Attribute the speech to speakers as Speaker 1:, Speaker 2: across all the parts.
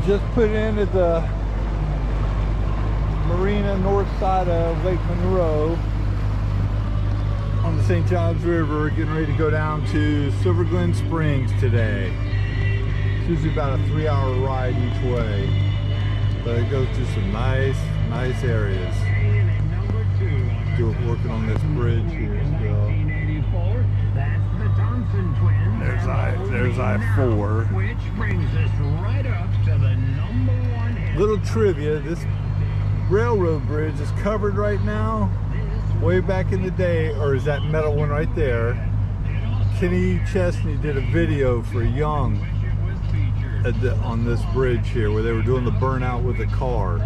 Speaker 1: Just put in at the marina north side of Lake Monroe on the St. Johns River, getting ready to go down to Glen Springs today. It's usually about a 3-hour ride each way, but it goes through some nice areas. Working on this bridge here still. There's I-4. Which brings us right up to the #1. Little trivia, this railroad bridge is covered right now. Way back in the day, or is that metal one right there? Kenny Chesney did a video for Young on this bridge here where they were doing the burnout with the car.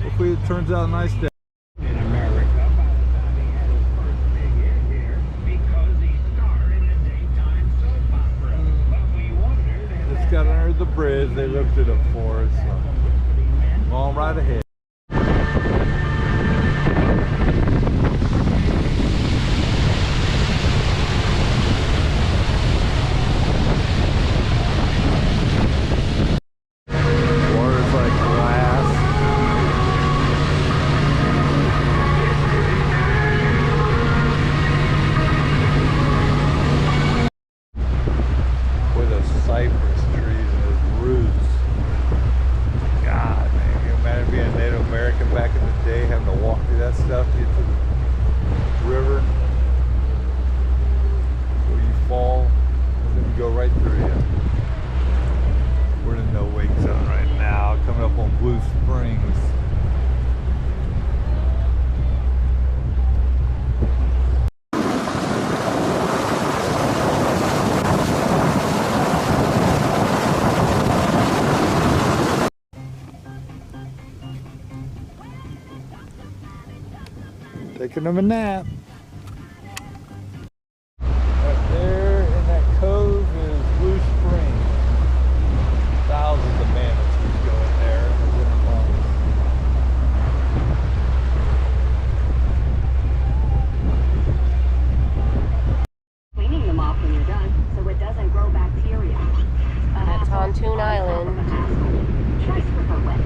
Speaker 1: Hopefully it turns out a nice day. In America, by the time he had his first big hit here, because he starred in a daytime soap opera. But we wondered if it's got under the bridge. They lifted it for us. So. Long right ahead. Taking him a nap. Right there in that cove is Glen Springs. Thousands of manatees go in there in the winter months.
Speaker 2: Cleaning them off when you're done so it doesn't grow bacteria.
Speaker 3: That's Hontoon Island.
Speaker 2: Try swiffer wet.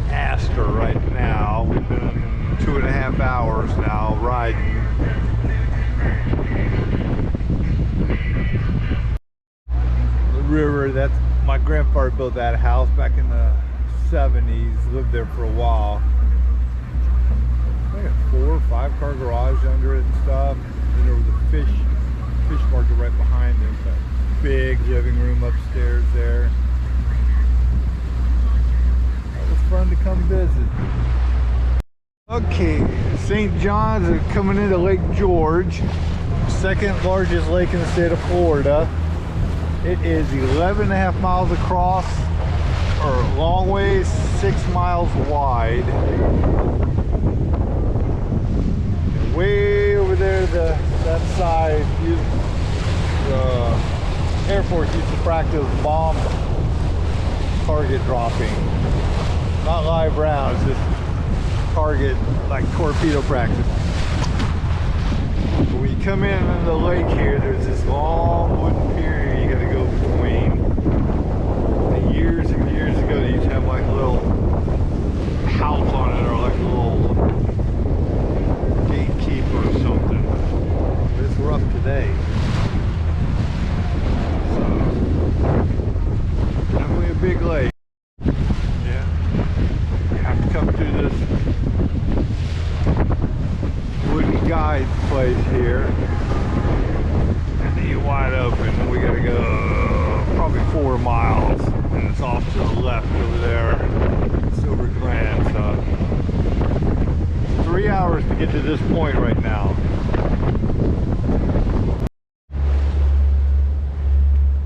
Speaker 1: Astor right now. We've been in 2.5 hours now riding. The river, that's my grandfather built that house back in the 70s, lived there for a while. I think a 4 or 5 car garage under it and stuff. Then there was a fish market right behind it. A big living room upstairs there. Fun to come visit. Okay, St. John's are coming into Lake George, second largest lake in the state of Florida. It is 11.5 miles across, or long ways, 6 miles wide. And way over there, that side, the Air Force used to practice bomb target dropping. Not live rounds, just target, like torpedo practice. But when you come in the lake here, there's this long wooden pier you gotta go between. And years and years ago, they used to have like a little house on it, or like a little gatekeeper or something. nice place here. And the wide open. We gotta go probably 4 miles. And it's off to the left over there. Silver Glen. So 3 hours to get to this point right now.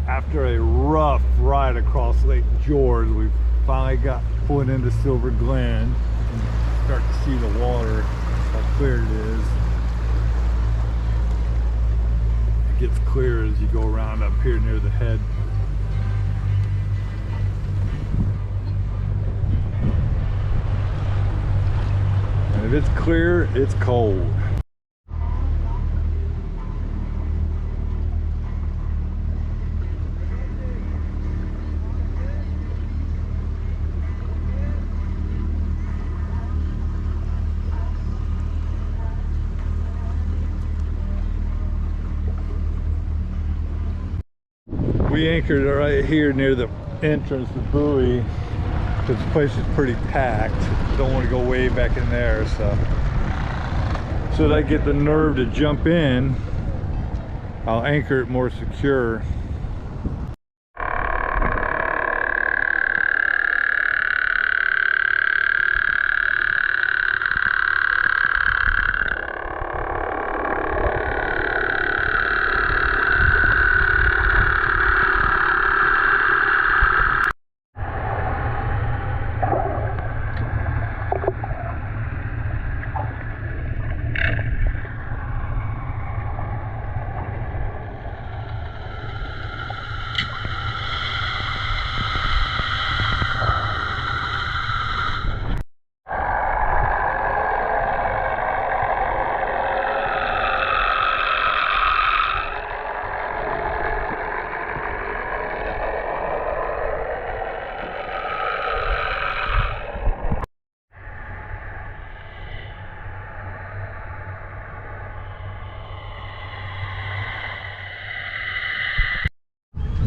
Speaker 1: After a rough ride across Lake George, we finally got pulled into Silver Glen. You can start to see the water, how clear it is. It gets clear as you go around up here near the head. And if it's clear, it's cold. We anchored right here near the entrance, the buoy, because the place is pretty packed. Don't want to go way back in there, so that I get the nerve to jump in, I'll anchor it more secure.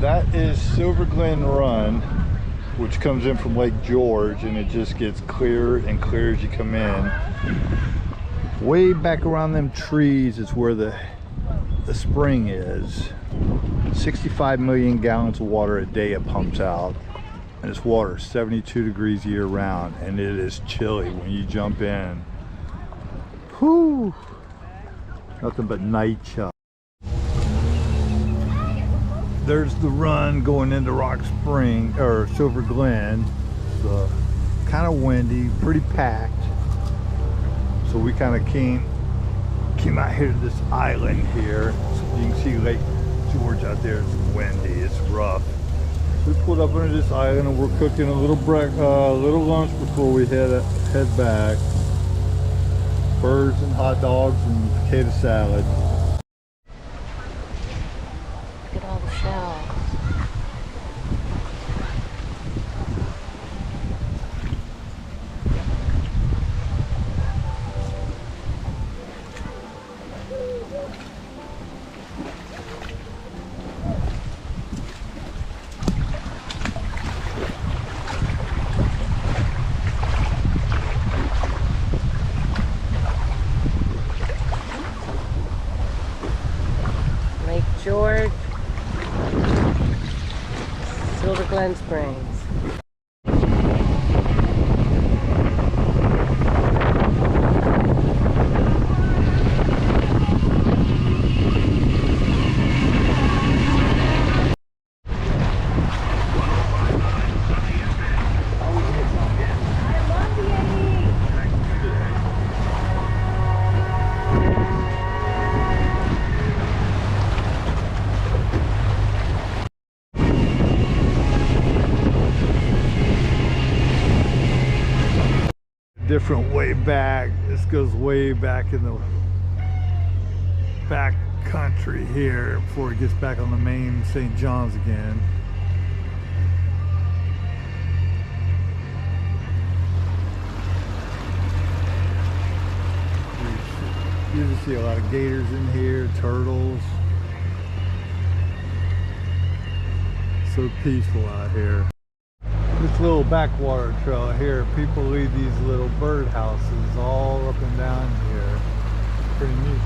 Speaker 1: That is Silver Glen Run, which comes in from Lake George, and it just gets clearer and clearer as you come in. Way back around them trees is where the spring is. 65 million gallons of water a day it pumps out, and it's water 72 degrees year round, and it is chilly when you jump in. Whew, nothing but night chub. There's the run going into Rock Spring or Silver Glen. It's kind of windy, pretty packed. So we kind of came out here to this island here. So you can see Lake George out there. It's windy, it's rough. We pulled up under this island and we're cooking a little lunch before we head back. Burgers and hot dogs and potato salad.
Speaker 3: George, Silver Glen Springs.
Speaker 1: Different way back. This goes way back in the back country here before it gets back on the main St. John's again. You usually see a lot of gators in here, turtles. So peaceful out here. This little backwater trail here, people leave these little bird houses all up and down here. Pretty neat.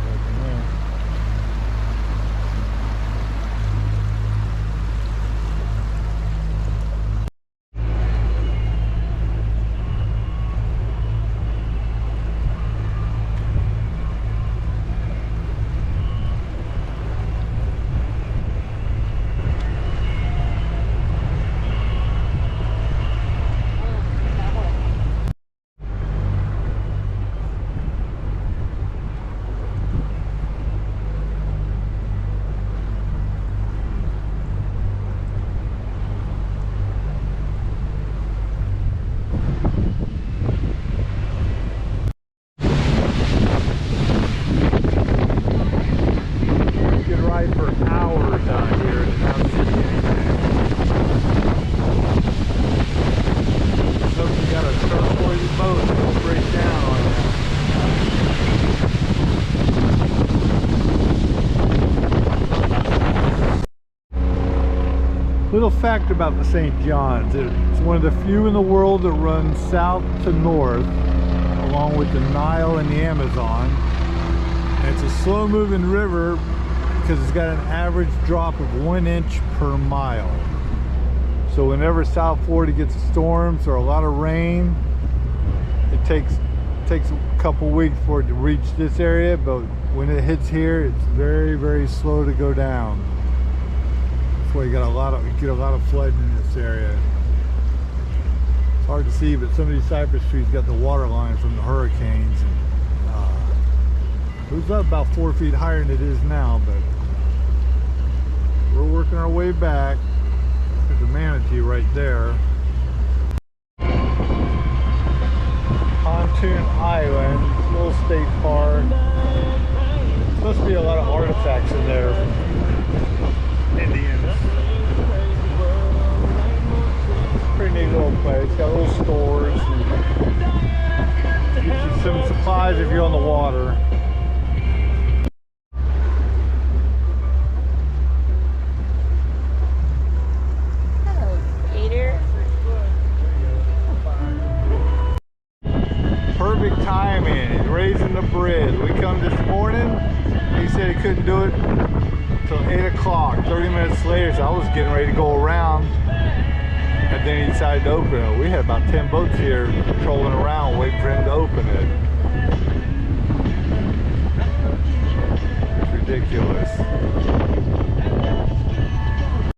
Speaker 1: For hours out here and not see anything. So you got a turquoise boat that will break down on you. Little fact about the St. John's, it's one of the few in the world that runs south to north along with the Nile and the Amazon. And it's a slow moving river because it's got an average drop of 1 inch per mile. So whenever South Florida gets storms or a lot of rain, it takes a couple weeks for it to reach this area, but when it hits here, it's very, very slow to go down. That's why you get a lot of flooding in this area. It's hard to see, but some of these cypress trees got the water line from the hurricanes. And, it was up about 4 feet higher than it is now, but we're working our way back. There's a manatee right there. Hontoon Island, little state park. Supposed to be a lot of artifacts in there from Indians. Pretty neat little place. Got little stores. And gives you some supplies if you're on the water. Perfect timing. He's raising the bridge. We come this morning. He said he couldn't do it until 8 o'clock. 30 minutes later, so I was getting ready to go around. And then he decided to open it. We had about 10 boats here trolling around waiting for him to open it. It's ridiculous.